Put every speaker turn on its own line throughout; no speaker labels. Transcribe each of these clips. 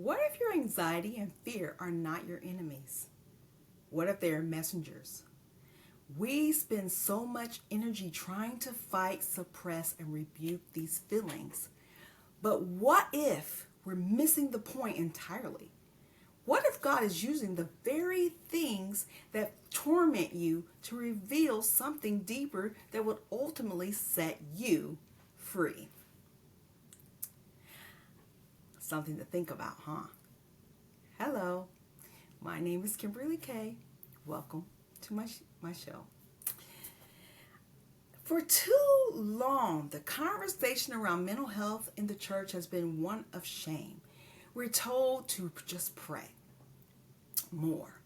What if your anxiety and fear are not your enemies? What if they are messengers? We spend so much energy trying to fight, suppress, and rebuke these feelings. But what if we're missing the point entirely? What if God is using the very things that torment you to reveal something deeper that would ultimately set you free? Something to think about, huh? Hello, my name is Kimberley Kae. Welcome to my show. For too long, the conversation around mental health in the church has been one of shame. We're told to just pray more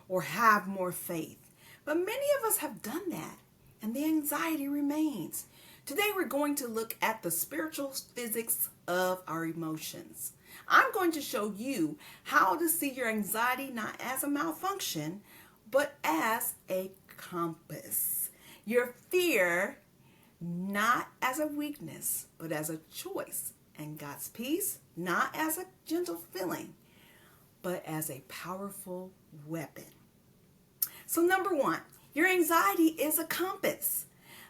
or have more faith. But many of us have done that, and the anxiety remains. Today, we're going to look at the spiritual physics of our emotions. I'm going to show you how to see your anxiety not as a malfunction, but as a compass. Your fear not as a weakness, but as a choice. And God's peace not as a gentle feeling, but as a powerful weapon. So number one, your anxiety is a compass.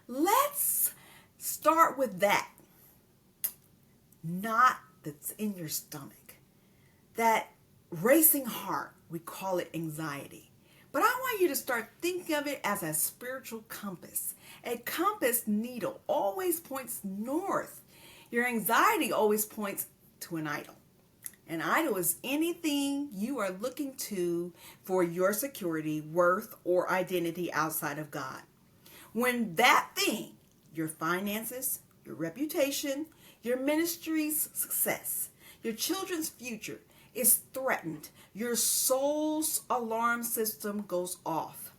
Let's start with that. Not that's in your stomach. That racing heart, we call it anxiety. But I want you to start thinking of it as a spiritual compass. A compass needle always points north. Your anxiety always points to an idol. An idol is anything you are looking to for your security, worth, or identity outside of God. When that thing, your finances, your reputation, your ministry's success, your children's future is threatened, your soul's alarm system goes off.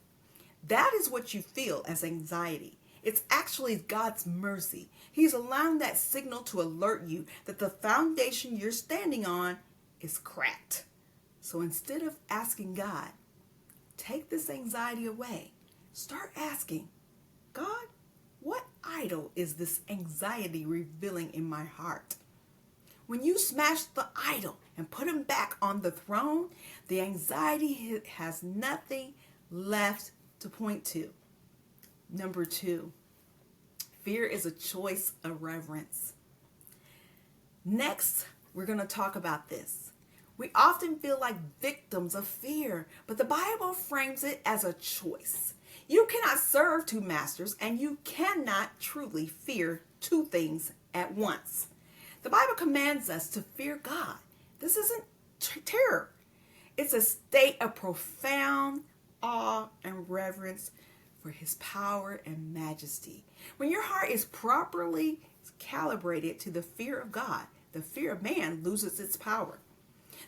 That is what you feel as anxiety. It's actually God's mercy. He's allowing that signal to alert you that the foundation you're standing on is cracked. So instead of asking God, take this anxiety away, start asking, God, what idol is this anxiety revealing in my heart? When you smash the idol and put him back on the throne, the anxiety has nothing left to point to. Number two, fear is a choice of reverence. Next, we're going to talk about this. We often feel like victims of fear, but the Bible frames it as a choice. You cannot serve two masters, and you cannot truly fear two things at once. The Bible commands us to fear God. This isn't terror. It's a state of profound awe and reverence for his power and majesty. When your heart is properly calibrated to the fear of God, the fear of man loses its power.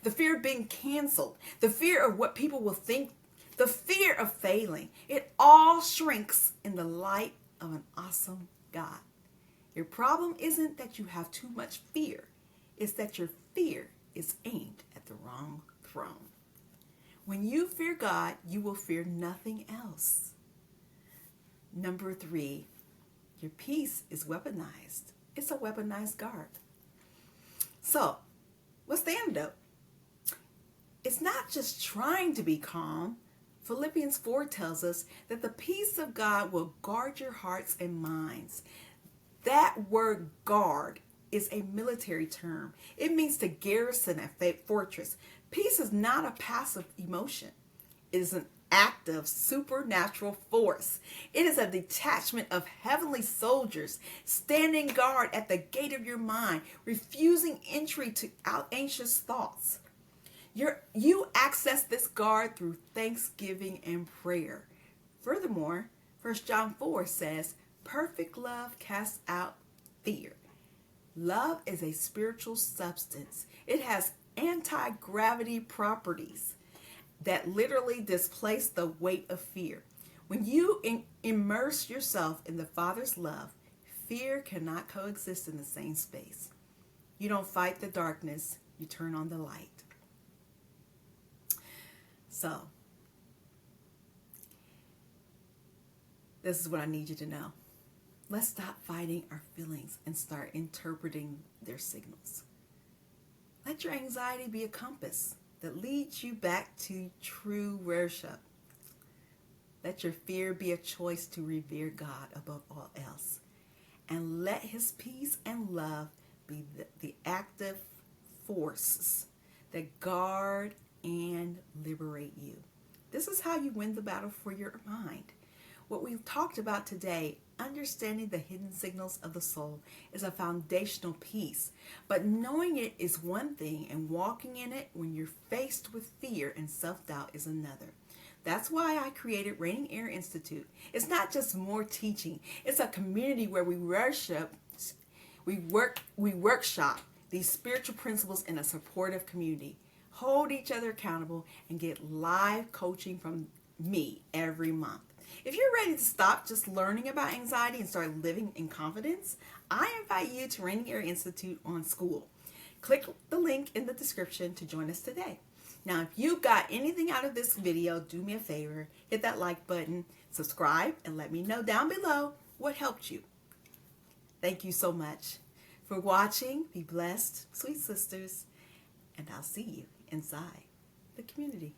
The fear of being canceled, the fear of what people will think, the fear of failing, it all shrinks in the light of an awesome God. Your problem isn't that you have too much fear. It's that your fear is aimed at the wrong throne. When you fear God, you will fear nothing else. Number three, your peace is weaponized. It's a weaponized guard. So, what's the antidote? It's not just trying to be calm. Philippians 4 tells us that the peace of God will guard your hearts and minds. That word guard is a military term. It means to garrison a fortress. Peace is not a passive emotion. It is an active supernatural force. It is a detachment of heavenly soldiers standing guard at the gate of your mind, refusing entry to anxious thoughts. You access this guard through thanksgiving and prayer. Furthermore, 1 John 4 says, perfect love casts out fear. Love is a spiritual substance. It has anti-gravity properties that literally displace the weight of fear. When you immerse yourself in the Father's love, fear cannot coexist in the same space. You don't fight the darkness, you turn on the light. So, this is what I need you to know. Let's stop fighting our feelings and start interpreting their signals. Let your anxiety be a compass that leads you back to true worship. Let your fear be a choice to revere God above all else. And let his peace and love be the active forces that guard and liberate you. This is how you win the battle for your mind. What we've talked about today, understanding the hidden signals of the soul, is a foundational piece. But knowing it is one thing, and walking in it when you're faced with fear and self-doubt is another. That's why I created Reigning Air Institute. It's not just more teaching. It's a community where we worship, we workshop these spiritual principles in a supportive community, hold each other accountable, and get live coaching from me every month. If you're ready to stop just learning about anxiety and start living in confidence, I invite you to Reigning Air Institute on School. Click the link in the description to join us today. Now, if you got anything out of this video, do me a favor, hit that like button, subscribe, and let me know down below what helped you. Thank you so much for watching. Be blessed, sweet sisters, and I'll see you inside the community.